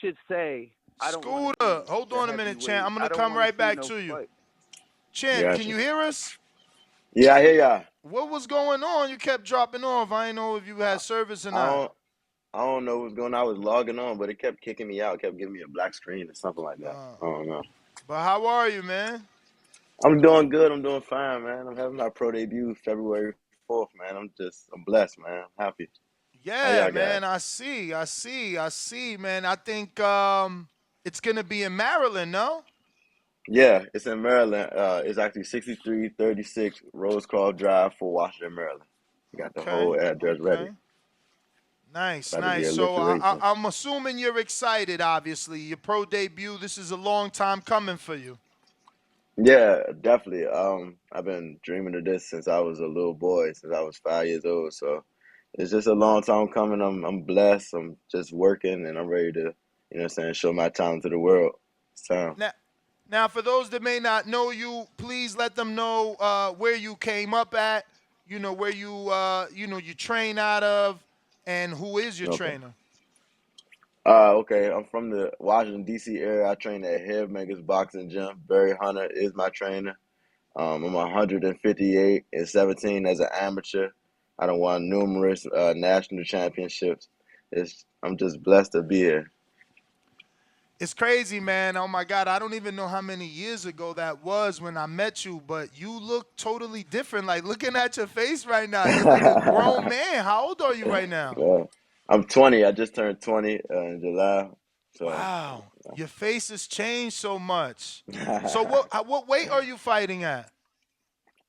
should say, I don't want to Scooter, see hold the on a minute, Chan. heavyweight. I'm gonna I don't come want to right see back no to you. fight. Chan, can Gotcha. you hear us? Yeah, I hear y'all. What was going on? You kept dropping off. I didn't know if you I, had service or I not. don't I don't know what's going on. I was logging on, but it kept kicking me out, kept giving me a black screen or something like that. Uh, I don't know. but how are you, man? I'm doing good. I'm doing fine, man. I'm having my pro debut February 4th, man. I'm blessed, man. I'm happy. How Yeah, y'all got? man. I see, man. I think it's gonna be in Maryland, no? Yeah, it's in Maryland. It's actually 6336 Rosecroft Drive for Washington, Maryland. Got the Okay, whole address ready. okay. Nice, About to be nice. a So alliteration. I'm assuming you're excited. Obviously, your pro debut. This is a long time coming for you. Yeah, definitely. I've been dreaming of this since I was a little boy, since I was 5 years old. So it's just a long time coming. I'm blessed. I'm just working and I'm ready to, what I'm saying, show my talent to the world. It's time. Now, now, for those that may not know you, please let them know where you came up at. You know where you train out of, and who is your Okay. trainer. Okay. I'm from the Washington D.C. area. I train at Headbangers Boxing Gym. Barry Hunter is my trainer. I'm 158 and 17 as an amateur. I don't won numerous national championships. I'm just blessed to be here. It's crazy, man. Oh my God, I don't even know how many years ago that was when I met you, but you look totally different. Like looking at your face right now, you're like a grown man. How old are you right now? Yeah. I'm 20. I just turned 20 in July. So, Wow, your face has changed so much. So what weight are you fighting at?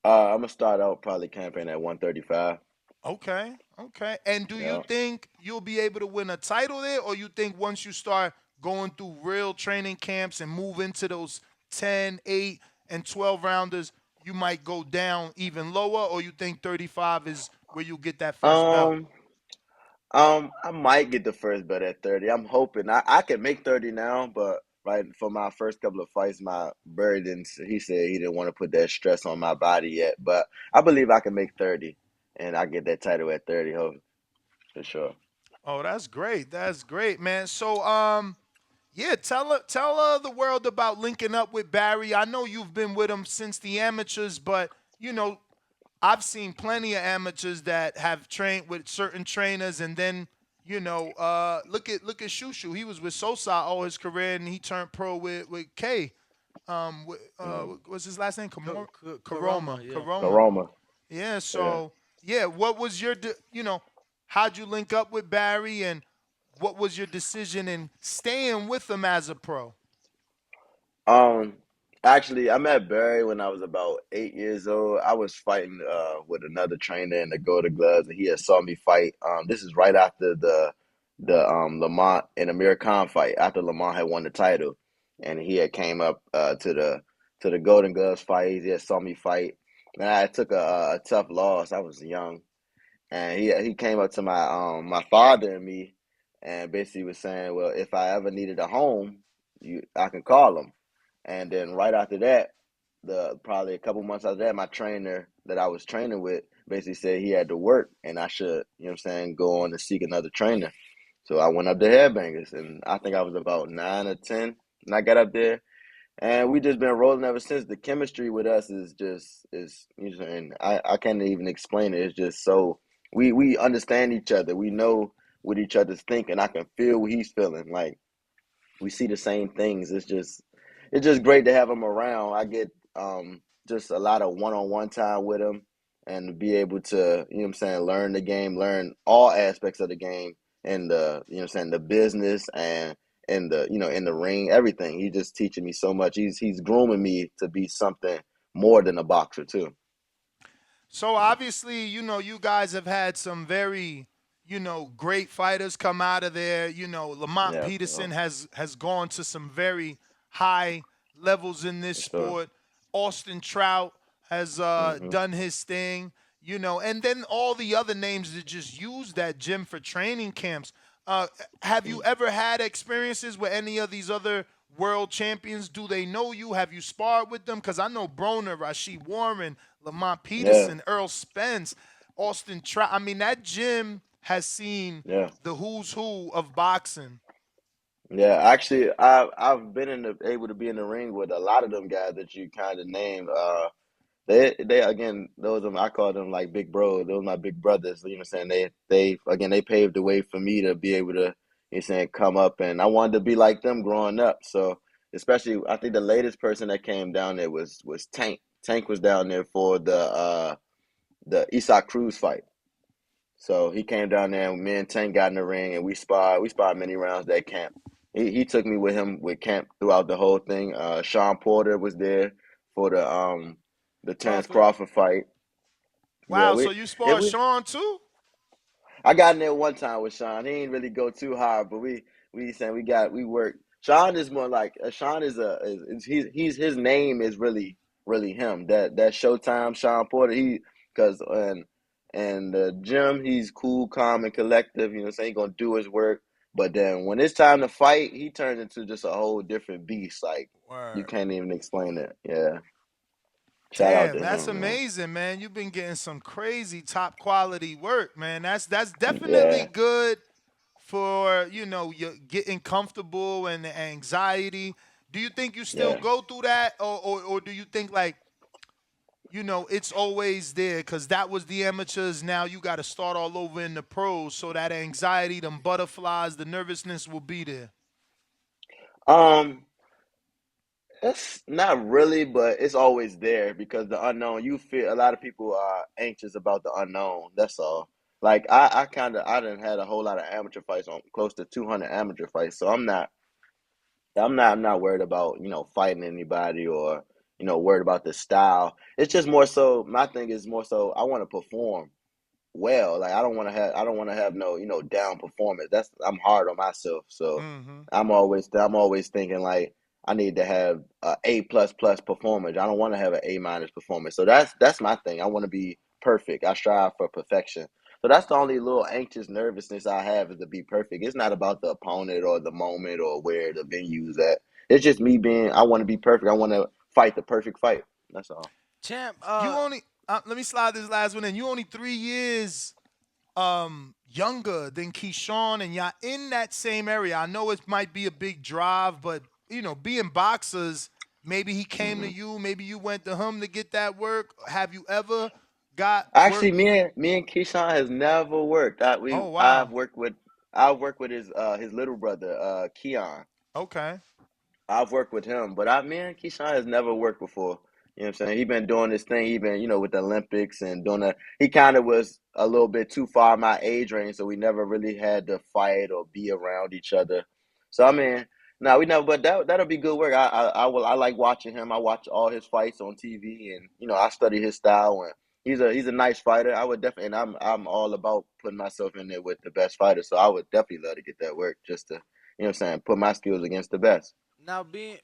I'm gonna start out probably campaign at 135. Okay, okay. And do you Yeah. think you'll be able to win a title there, or you think once you start going through real training camps and move into those 10, 8, and 12 rounders, you might go down even lower, or you think 35 is where you get that first belt? Um, I might get the first bet at 30. I'm hoping I can make 30 now, but right for my first couple of fights, my Barry didn't. He said he didn't want to put that stress on my body yet, but I believe I can make 30, and I get that title at 30, hope for sure. Oh, that's great. That's great, man. So, yeah, tell the world about linking up with Barry. I know you've been with him since the amateurs, but you know, I've seen plenty of amateurs that have trained with certain trainers, and then look at Shushu. He was with Sosa all his career, and he turned pro with K. Hmm. What's his last name? Karama, Karoma. yeah. Karoma. Aroma, Yeah. yeah. So yeah, what was how'd you link up with Barry, and what was your decision in staying with him as a pro? Um, Actually, I met Barry when I was about 8 years old. I was fighting with another trainer in the Golden Gloves, and he had saw me fight. This is right after the Lamont and Amir Khan fight. After Lamont had won the title, and he had came up to the Golden Gloves fight. He had saw me fight, and I took a tough loss. I was young, and he came up to my father and me, and basically was saying, "Well, if I ever needed a home, I can call him." And then right after that, the probably a couple months after that, my trainer that I was training with basically said he had to work and I should, what I'm saying, go on and seek another trainer. So I went up to Headbangers, and I think I was about 9 or 10, and I got up there, and we just been rolling ever since. The chemistry with us is just is, and I can't even explain it. It's just so we understand each other. We know what each other's thinking. I can feel what he's feeling. Like we see the same things. It's just great to have him around. I get just a lot of one-on-one time with him and be able to, what I'm saying, learn the game, learn all aspects of the game and what I'm saying, the business and in the, in the ring, everything. He's just teaching me so much. He's grooming me to be something more than a boxer too. So obviously, you guys have had some very, great fighters come out of there. Lamont Yeah, Peterson has gone to some very high levels in this for sure. sport. Austin Trout has Hmm. done his thing. And then all the other names that just use that gym for training camps. Uh, have you ever had experiences with any of these other world champions? Do they know you? Have you sparred with them? Because I know Broner, Rashid Warren, Lamont Yeah, Peterson, Earl Spence, Austin Trout. I mean, that gym has seen yeah. the who's who of boxing. Yeah, actually, I've been able to be in the ring with a lot of them guys that you kind of named. They again, those of them, I call them like big bros. Those are my big brothers. You know what I'm saying? They again, they paved the way for me to be able to, you know what I'm saying, come up, and I wanted to be like them growing up. So especially, I think the latest person that came down there was Tank. Tank was down there for the Isak Cruz fight. So he came down there, and me and Tank got in the ring, and we sparred. We sparred many rounds that camp. He took me with him with camp throughout the whole thing. Sean Porter was there for the Terrence Crawford. Crawford fight. Yeah, Wow, so you and sparred we Sean too? I got in there one time with Sean. He didn't really go too hard, but we saying we worked. Sean is more like Sean is he's his name is really him. That Showtime Sean Porter. He because and the gym he's cool, calm, and collective. You know, what I'm saying, he gonna do his work. But then when it's time to fight, he turns into just a whole different beast. Like you Word. can't even explain it. Yeah, shout out Damn, to that's him, man. amazing, man. You've been getting some crazy top quality work, man. That's definitely Yeah, good for, you getting comfortable and the anxiety. Do you think you still yeah. go through that, or do you think like, it's always there because that was the amateurs. Now you got to start all over in the pros, so that anxiety, them butterflies, the nervousness will be there. Um. It's not really, but it's always there because the unknown. You feel a lot of people are anxious about the unknown. That's all. Like I didn't had a whole lot of amateur fights on close to 200 amateur fights, so I'm not worried about fighting anybody or worried about the style. It's just more so. My thing is more so. I want to perform well. Like I don't want to have no down performance. That's I'm hard on myself. So Hmm. I'm always thinking like I need to have a A plus plus performance. I don't want to have an A minus performance. So that's my thing. I want to be perfect. I strive for perfection. So that's the only little anxious nervousness I have is to be perfect. It's not about the opponent or the moment or where the venue's at. It's just me being I want to be perfect. I want to fight the perfect fight. That's all. Champ, You only let me slide this last one in. You only 3 years younger than Keyshawn, and y'all in that same area. I know it might be a big drive, but being boxers, maybe he came to Mm-hmm. you, maybe you went to him to get that work. Have you ever got work? Actually, me and Keyshawn has never worked. Oh wow. I've worked with his little brother, Keon. Okay. I've worked with him, but me and Keyshawn has never worked before. You know what I'm saying? He been doing this thing. He been, with the Olympics and doing that. He kind of was a little bit too far my age range, so we never really had to fight or be around each other. So I mean, no, we never. But that'll be good work. I like watching him. I watch all his fights on TV, and I study his style. And he's a nice fighter. I would definitely, and I'm all about putting myself in there with the best fighters. So I would definitely love to get that work just to, what I'm saying, put my skills against the best. now being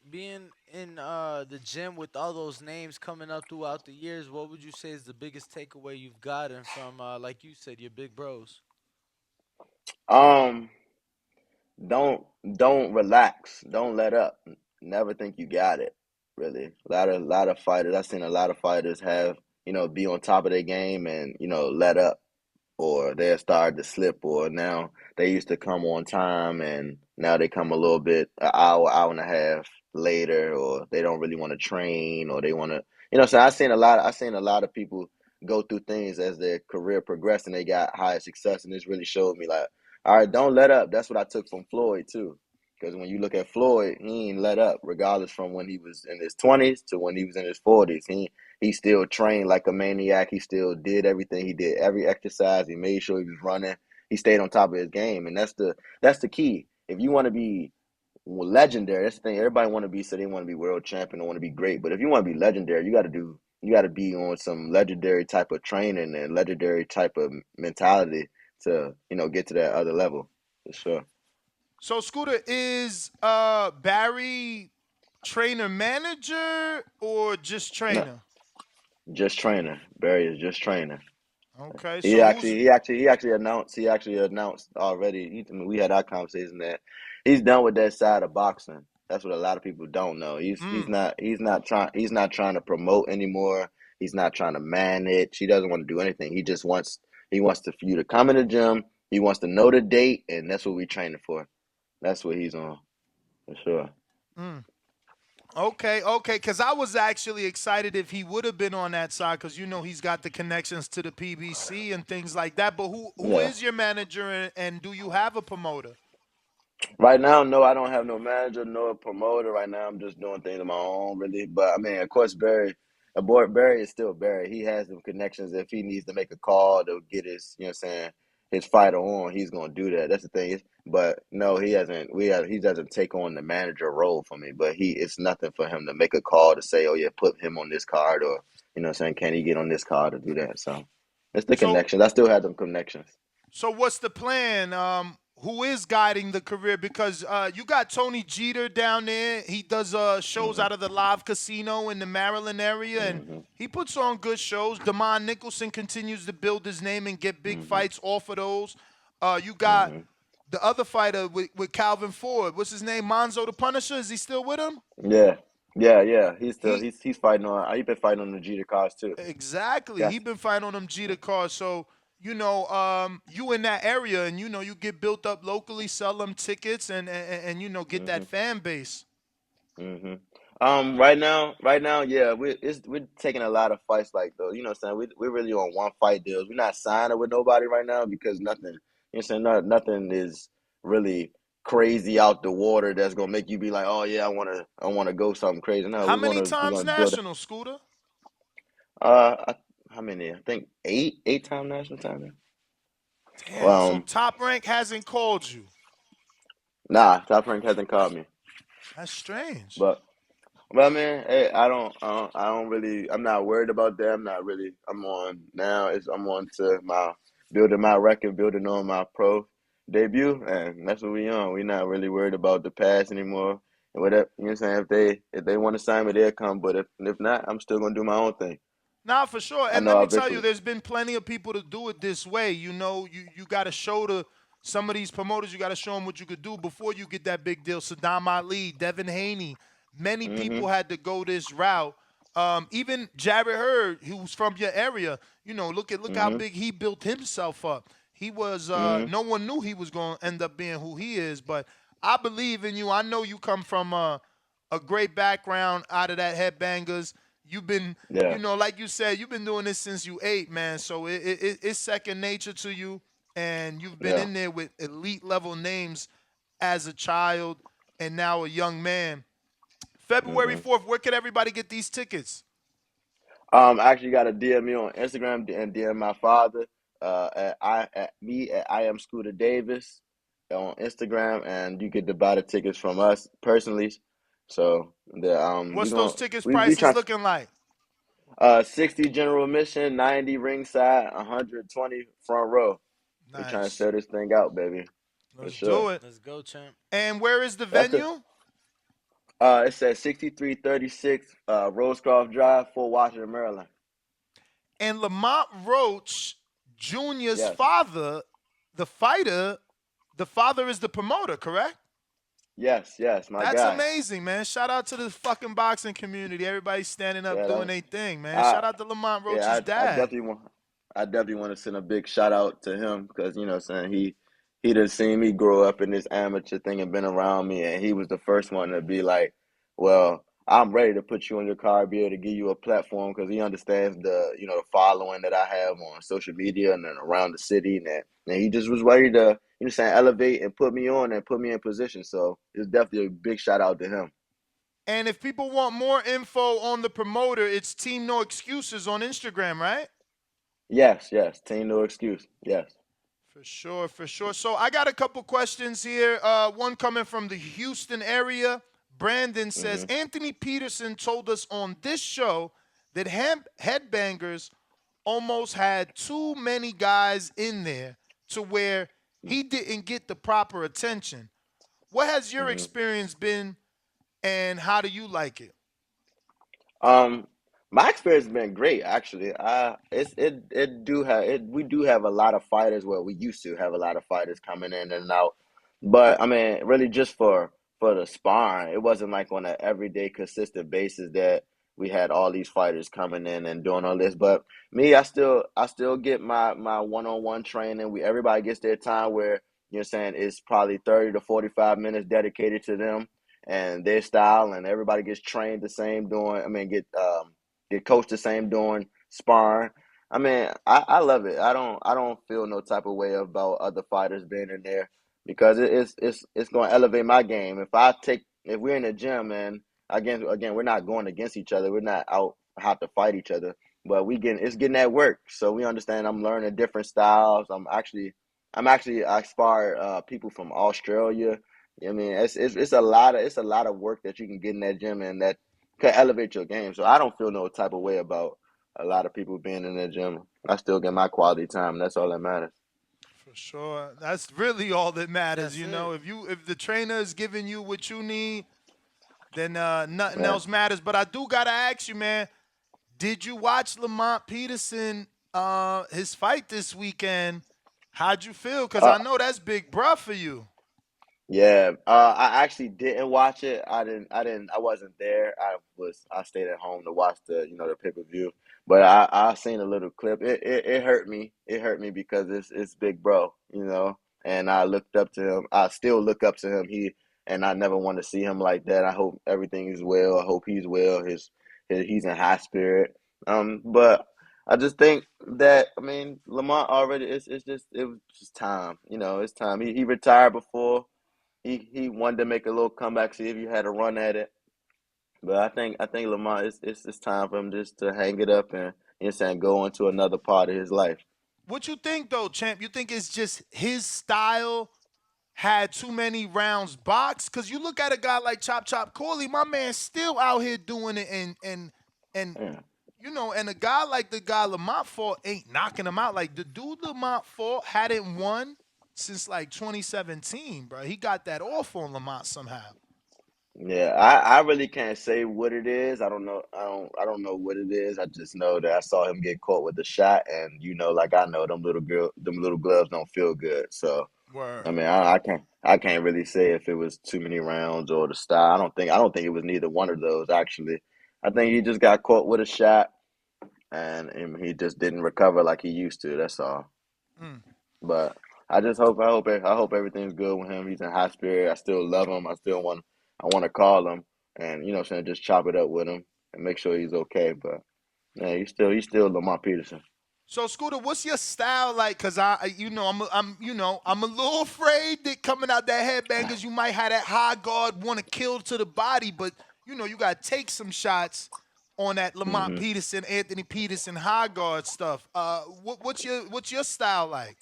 in the gym with all those names coming up throughout the years, what would you say is the biggest takeaway you've gotten from, like you said, your big bros? Um, don't don't relax. Don't let up. Never think you got it. Really, a lot of fighters. I've seen a lot of fighters have be on top of their game and let up or they'll start to slip, or now they used to come on time and now they come a little bit an hour and a half later, or they don't really want to train, or they want to, So I seen a lot of people go through things as their career progressed and they got higher success, and this really showed me like, all right, don't let up. That's what I took from Floyd too. Because when you look at Floyd, he ain't let up, regardless from when he was in his 20s to when he was in his 40s. He still trained like a maniac. He still did everything. He did every exercise. He made sure he was running. He stayed on top of his game, and that's the key. If you want to be legendary, that's the thing. Everybody want to be so they want to be world champion or want to be great. But if you want to be legendary, you got to be on some legendary type of training and legendary type of mentality to get to that other level for sure. So Scooter, is Barry trainer manager or just No, trainer? just trainer. Barry is just trainer. Okay. He So who's actually, he actually, he actually announced. He actually announced already. I mean, we had our conversation that he's done with that side of boxing. That's what a lot of people don't know. He's mm, not he's not trying to promote anymore. He's not trying to manage. He doesn't want to do anything. He wants for you to come in the gym. He wants to know the date, and that's what we training for. That's what he's on. for sure. Mm. Okay, okay. Because I was actually excited if he would have been on that side, because he's got the connections to the PBC and things like that. But who Yeah. is your manager, and do you have a promoter? Right now, no, I don't have no manager, no promoter. Right now, I'm just doing things on my own, really. But I mean, of course, Barry is still Barry. He has the connections. If he needs to make a call to get his, his fighter on, he's gonna do that. That's the thing. But no, he hasn't. He doesn't take on the manager role for me. But it's nothing for him to make a call to say, oh yeah, put him on this card, or can he get on this card to do that? So it's the So connections. I still have them connections. So what's the plan? Who is guiding the career? Because you got Tony Jeter down there. He does shows Hmm. out of the live casino in the Maryland area, and Hmm. he puts on good shows. Damon Nicholson continues to build his name and get big Hmm. fights off of those. You got Hmm. the other fighter with Calvin Ford. What's his name? Monzo the Punisher. Is he still with him? Yeah, yeah. He's still He he's fighting on. He's been fighting on the Jeter cars too. Exactly. He Yes. been fighting on them Jeter cars. So, you in that area, and you get built up locally, sell them tickets, and get that Hmm. fan base. Hmm. Right now, yeah, we're taking a lot of fights like those. You know what I'm saying? We're really on one fight deals. We're not signing with nobody right now because nothing. You know what I'm saying? Nothing is really crazy out the water that's gonna make you be like, oh yeah, I wanna go something crazy. No, How we're many gonna we're times gonna build. national, Scooter? How many? I think eight-time national title. Damn. So Um, Top Rank hasn't called you. nah, Top Rank hasn't called me, That's strange. but. Well, man, hey, I don't really. I'm not worried about that. I'm not really. I'm on now. I'm on to my building my record, building on my pro debut, and that's what we on. We're not really worried about the past anymore. And whatever, you know what I'm saying. If they want to sign me, they'll come. But if not, I'm still gonna do my own thing. Nah, for sure. I And let know me tell you, eventually. there's been plenty of people to do it this way. You got to show to some of these promoters. You got to show them what you could do before you get that big deal. Saddam Ali, Devin Haney, many people Mhm. had to go this route. Even Jared Hurd, who's from your area, look how Mhm. big he built himself up. He was Mhm. no one knew he was going to end up being who he is, but I believe in you. I know you come from a great background out of that Headbangers. You've been, Yeah. like you said, you've been doing this since you 8, man. So it's second nature to you, and you've been Yeah. in there with elite level names as a child and now a young man. February Mhm. 4th, where can everybody get these tickets? I actually got a DM me on Instagram and DM my father at I am Scooter Davis on Instagram, and you get to buy the tickets from us personally. So the we What's those gonna tickets we prices try looking like? 60 general admission, 90 ringside, 120 front row. We trying to Nice. sell this thing out, baby, for Let's sure. do it. Let's go, champ. And where is the That's the venue? it says 6336 Rosecroft Drive, Fort Washington, Maryland. And Lamont Roach Jr.'s Yes. father, the fighter, the father is the promoter, correct? Yes, my That's guy. amazing, man. Shout out to the fucking boxing community. Everybody's standing up Yeah, doing that, their thing, man. I Shout out to Lamont yeah, Roach's I dad. definitely want to send a big shout out to him because what I'm saying he done seen me grow up in this amateur thing and been around me, and he was the first one to be like, well, I'm ready to put you on your card, be able to give you a platform because he understands the following that I have on social media and then around the city, and he just was ready to saying elevate and put me on and put me in position. So it's definitely a big shout out to him. And if people want more info on the promoter, it's Team No Excuses on Instagram, right? Yes, team no excuse. Yes. For sure, for sure. So I got a couple questions here. One coming from the Houston area. Brandon says Hmm. Anthony Peterson told us on this show that Headbangers almost had too many guys in there to where he didn't get the proper attention. What has your Hmm. experience been, and how do you like it? Um, my experience has been great actually. It do have it we do have a lot of fighters. Well, we used to have a lot of fighters coming in and out, but I mean, really just for the sparring, it wasn't like on an everyday consistent basis that we had all these fighters coming in and doing all this. But me, I still get my one-on-one training. Everybody gets their time where saying it's probably 30 to 45 minutes dedicated to them. and their style, and everybody gets trained the same doing. I mean, get coached the same doing sparring. I mean, I love it. I don't feel no type of way about other fighters being in there because it's going to elevate my game. If we're in the gym and again we're not going against each other. We're not out have to fight each other, but it's getting that work. So we understand. I'm learning different styles. I spar people from Australia. I mean, it's a lot of work that you can get in that gym and that can elevate your game. So I don't feel no type of way about a lot of people being in the gym. I still get my quality time, and that's all that matters. For sure. That's really all that matters, That's you it. know. If the trainer is giving you what you need, then nothing Yeah. else matters. But I do gotta ask you, man, did you watch Lamont Peterson his fight this weekend? How'd you feel? Because Uh, I know that's big bruh for you. Yeah, I actually didn't watch it. I wasn't there. I stayed at home to watch the pay-per-view. But I seen a little clip. It hurt me. It hurt me because it's big bro. And I looked up to him. I still look up to him. And I never want to see him like that. I hope everything is well. I hope he's well. He's in high spirit. But I just think that I mean Lamont already. It was just time. It's time. He retired before. He wanted to make a little comeback, see if you had a run at it. But I think Lamar, it's time for him just to hang it up and saying go into another part of his life. What you think though, champ? You think it's just his style had too many rounds boxed? Cause you look at a guy like Chop Chop Corley, my man's still out here doing it and Yeah. and a guy like the guy Lamont fought ain't knocking him out. Like the dude Lamont fought hadn't won since like 2017, bro. He got that off on Lamont somehow. Yeah, I really can't say what it is. I don't know. I don't know what it is. I just know that I saw him get caught with a shot, and like I know them little gloves don't feel good. So I Word. mean, I can't really say if it was too many rounds or the style. I don't think it was neither one of those actually. I think he just got caught with a shot, and he just didn't recover like he used to. That's all. Mm. But I hope everything's good with him. He's in high spirit. I still love him. I want to call him and saying just chop it up with him and make sure he's okay. But yeah, he's still Lamont Peterson. So Scooter, what's your style like? Cause I'm a little afraid that coming out that headbangers, you might have that high guard, want to kill to the body, but you gotta take some shots on that Lamont hmm Peterson, Anthony Peterson high guard stuff. What's your style like?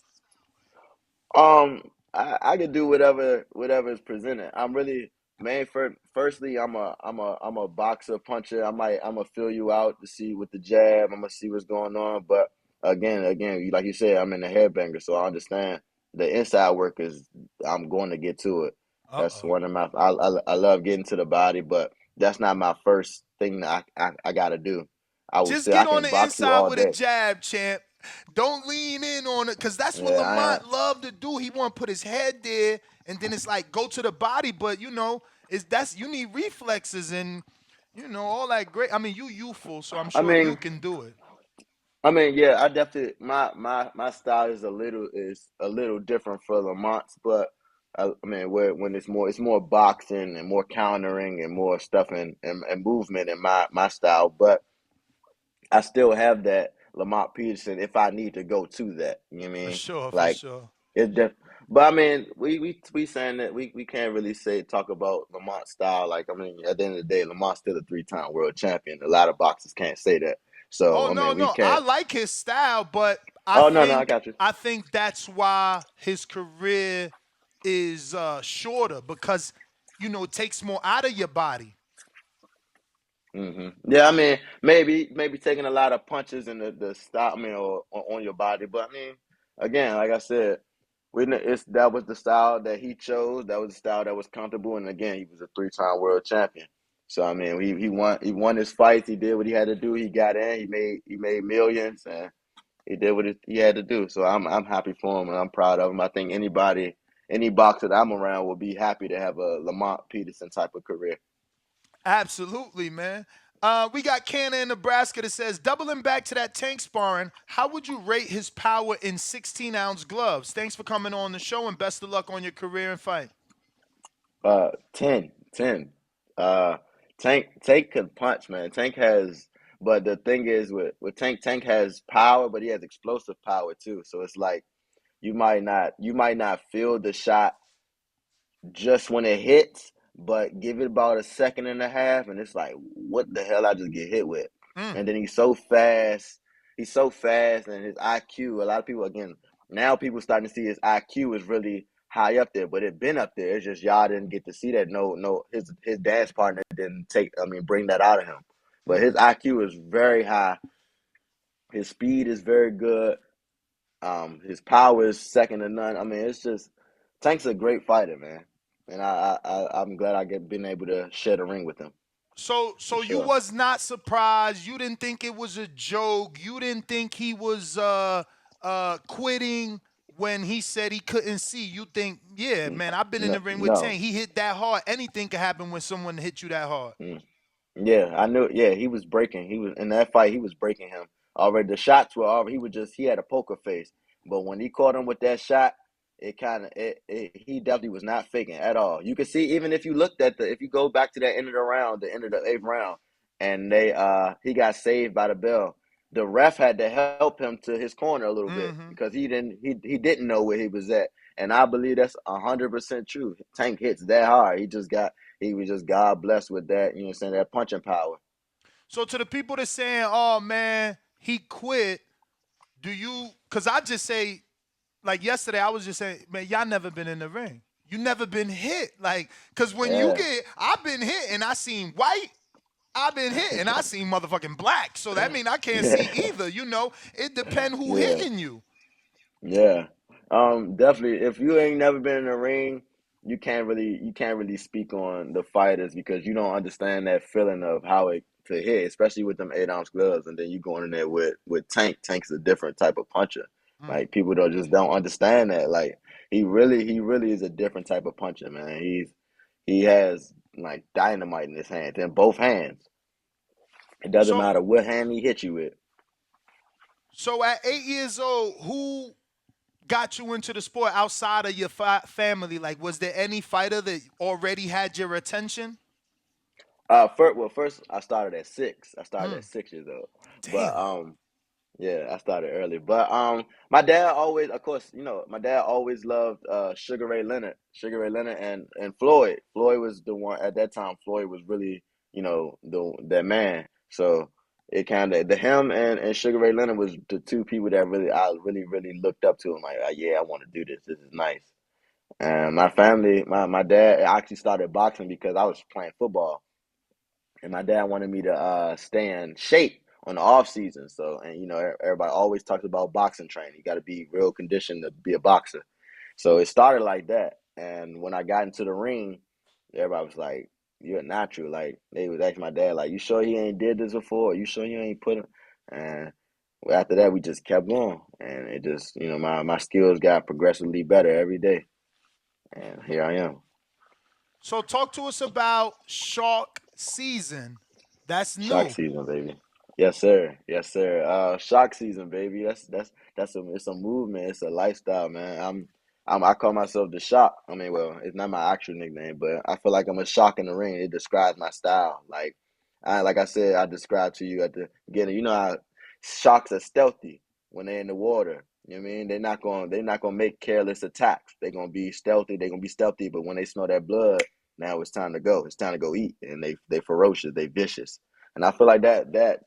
I could do whatever is presented. I'm really man. Firstly, I'm a boxer puncher. I'm gonna feel you out to see with the jab. I'm gonna see what's going on. But again, like you said, I'm in the headbanger, so I understand the inside work is. I'm going to get to it. Uh That's oh. one of my. I love getting to the body, but that's not my first thing that I got to do. I would Just say I get on can the box you inside all with a day. jab, champ. Don't lean in on it, cause that's what Yeah, Lamont loved to do. He want to put his head there, and then it's like go to the body. But you need reflexes and all that great. I mean, you youthful, so I'm I sure you mean. can do it. Yeah, I definitely my style is a little different for Lamont's, but I mean when it's more boxing and more countering and more stuff and movement in my style, but I still have that Lamont Peterson if I need to go to that. You know what I For mean? sure, for Like sure. it's but I mean we saying that we can't really talk about Lamont's style. Like I mean at the end of the day, Lamont's still a 3-time world champion. A lot of boxers can't say that. Oh So I no, mean we no, I can't. like his style, but I Oh no, I think got you. I think that's why his career is shorter because it takes more out of your body. Yeah, I mean, maybe taking a lot of punches in the stop, I mean, or on your body. But I mean, again, like I said, that was the style that he chose. That was the style that was comfortable. And again, he was a 3-time world champion. So I mean, he won his fights. He did what he had to do. He got in. He made millions, and he did what he had to do. So I'm happy for him, and I'm proud of him. I think any boxer that I'm around will be happy to have a Lamont Peterson type of career. Absolutely, man. We got Canna in Nebraska that says, doubling back to that tank sparring, how would you rate his power in 16-ounce gloves? Thanks for coming on the show and best of luck on your career and fight. 10, 10. Tank could punch, man. But the thing is with Tank has power, but he has explosive power too. So it's like you might not feel the shot just when it hits, but give it about a second and a half, and it's like, what the hell I just get hit with? Mm. And then he's so fast. He's so fast, and his IQ. A lot of people, again, now people starting to see his IQ is really high up there, but it been up there. It's just y'all didn't get to see that. No, his dance partner didn't bring that out of him. But his IQ is very high. His speed is very good. His power is second to none. I mean, it's just Tank's a great fighter, man, and I'm glad been able to share the ring with him for So you sure. was not surprised. You didn't think it was a joke. You didn't think he was quitting when he said he couldn't see. You think, yeah, man, I've been in No, the ring with no. Tank. He hit that hard. Anything could happen when someone hit you that hard. Yeah, I knew. Yeah, he was breaking. He was in that fight. He was breaking him already. The shots were already. He had a poker face. But when he caught him with that shot, he definitely was not faking at all. You could see even if you looked at if you go back to that end of the round, the end of the eighth round, and he got saved by the bell. The ref had to help him to his corner a little bit Mm-hmm. because he didn't know where he was at, and I believe that's 100% true. Tank hits that hard. He was just God blessed with that, you know what I'm saying, that punching power. So to the people that's saying, oh man, he quit, because I just say, like yesterday, I was just saying, man, y'all never been in the ring. You never been hit. Like, because when Yeah. I've been hit and I seen white, I've been hit and I seen motherfucking black. So that mean I can't see Yeah. either. It depend who Yeah. hitting you. Yeah. Definitely. If you ain't never been in a ring, you can't really speak on the fighters because you don't understand that feeling of how it to hit, especially with them 8 ounce gloves, and then you going in there with Tank. Tank's a different type of puncher. Mm. Like people don't understand that. Like he really is a different type of puncher, man. He has like dynamite in his hands, in both hands. It doesn't So matter what hand he hits you with. so at 8 years old, who got you into the sport outside of your family? Like, was there any fighter that already had your attention? First I started at 6. I started at Mm. 6 years old, but Damn. yeah, I started early. But my dad always, of course, my dad always loved Sugar Ray Leonard, and Floyd. Floyd was the one at that time. Floyd was really, that man. So it kind of the him and Sugar Ray Leonard was the two people that I really really looked up to. I'm like, yeah, I want to do this. This is nice. And my family, my dad actually started boxing because I was playing football, and my dad wanted me to stay in shape on the off season. So, and everybody always talks about boxing training. You got to be real conditioned to be a boxer. So it started like that. And when I got into the ring, everybody was like, "You're a natural." Like they was asking my dad, like, "You sure he ain't did this before? You sure you ain't put him?" And after that, we just kept going, and it just, my skills got progressively better every day. And here I am. So talk to us about Shark Season. That's Shock new. season, baby. Yes, sir. Yes, sir. Shock season, baby. It's a movement. It's a lifestyle, man. I call myself the Shock. I mean, well, it's not my actual nickname, but I feel like I'm a shock in the ring. It describes my style. Like I said, I described to you at the beginning. You know how sharks are stealthy when they're in the water. You know what I mean? They're not gonna make careless attacks. They're gonna be stealthy. They're gonna be stealthy, but when they smell that blood, now it's time to go. It's time to go eat, and they ferocious. They vicious. And I feel like that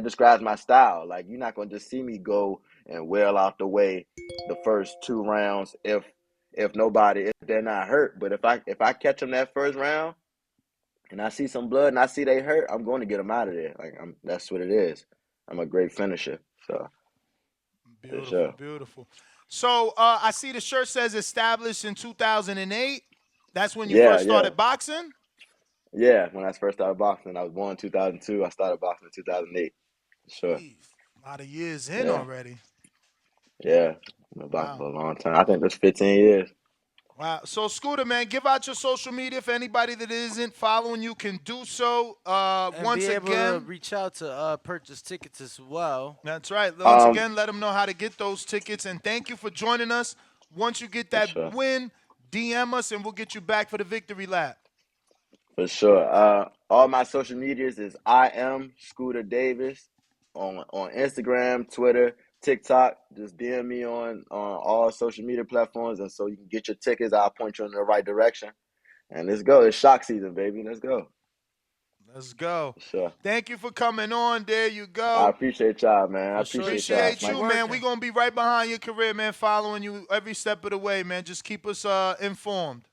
describes my style. Like you're not gonna just see me go and wail out the way the first 2 rounds if they're not hurt. But if I catch them that first round and I see some blood and I see they hurt, I'm going to get them out of there. That's what it is. I'm a great finisher. So for Beautiful, sure. beautiful. So I see the shirt says established in 2008. That's when you Yeah, first yeah, started boxing? yeah. When I first started boxing, I was born in 2002. I started boxing in 2008. Sure. Jeez, a lot of years in Yeah, already. yeah. I've been boxing Wow. for a long time. I think that's 15 years. Wow. So, Scooter, man, give out your social media if anybody that isn't following you can do so. And be Once able to again, reach out to purchase tickets as well. that's right. Once Um, again, let them know how to get those tickets. And thank you for joining us. Once you get for that sure. win, DM us and we'll get you back for the victory lap. For sure. All my social medias is I am Scooter Davis on Instagram, Twitter, TikTok. Just DM me on all social media platforms, and so you can get your tickets. I'll point you in the right direction. And let's go. It's shock season, baby. Let's go. Let's go. For sure. Thank you for coming on. There you I go. appreciate y'all, man. I For sure. appreciate y'all. Appreciate Keep you, Mike. man. working. We gonna be right behind your career, man, following you every step of the way, man. Just keep us informed.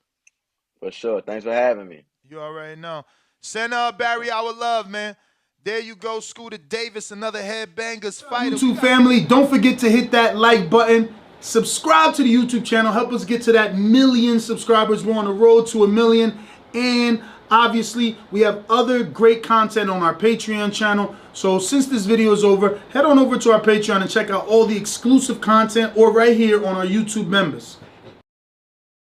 For sure. Thanks for having me. You already know. Send Barry our love, man. There you go, Scooter Davis, another Headbangers fighter. YouTube family, don't forget to hit that like button. Subscribe to the YouTube channel. Help us get to that 1 million subscribers. We're on the road to 1 million. And obviously, we have other great content on our Patreon channel. So since this video is over, head on over to our Patreon and check out all the exclusive content or right here on our YouTube members.